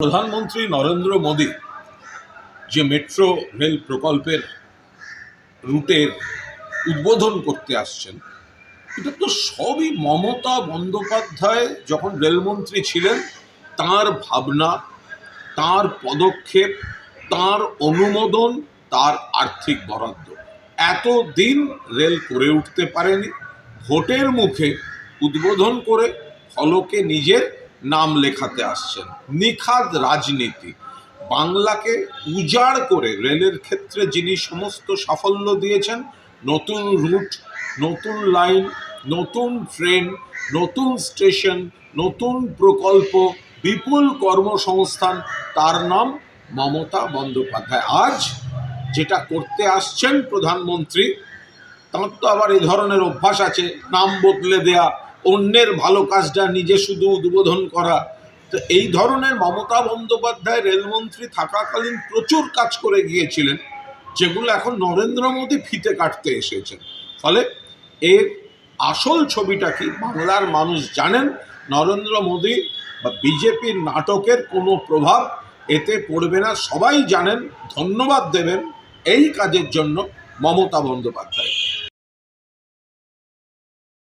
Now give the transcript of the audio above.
প্রধানমন্ত্রী নরেন্দ্র মোদী যে metro rail প্রকল্পের রুটের উদ্বোধন করতে আসছেন, এটা তো সবই মমতা বন্দ্যোপাধ্যায় যখন রেলমন্ত্রী ছিলেন তার ভাবনা, তার পদক্ষেপ, তার অনুমোদন, তার আর্থিক বরাদ্দ। এতদিন রেল করে উঠতে পারেনি, ভোটের মুখে উদ্বোধন করে ফলকে নিজের নাম লেখাতে আসছেন। নিখাদ রাজনীতি। বাংলাকে উজাড় করে রেলের ক্ষেত্রে যিনি সমস্ত সাফল্য দিয়েছেন, নতুন রুট, নতুন লাইন, নতুন ট্রেন, নতুন স্টেশন, নতুন প্রকল্প, বিপুল কর্মসংস্থান, তার নাম মমতা বন্দ্যোপাধ্যায়। আজ যেটা করতে আসছেন প্রধানমন্ত্রী, তাঁর তো আবার এই ধরনের অভ্যাস আছে, নাম বদলে দেয়া, অন্যের ভালো কাজটা নিজে শুধু উদ্বোধন করা। তো এই ধরনের মমতা বন্দ্যোপাধ্যায় রেলমন্ত্রী থাকাকালীন প্রচুর কাজ করে গিয়েছিলেন, যেগুলো এখন নরেন্দ্র মোদী ফিতে কাটতে এসেছেন। ফলে এর আসল ছবিটা কি বাংলার মানুষ জানেন। নরেন্দ্র মোদী বা বিজেপির নাটকের কোনো প্রভাব এতে পড়বে না, সবাই জানেন। ধন্যবাদ দেবেন এই কাজের জন্য মমতা বন্দ্যোপাধ্যায়।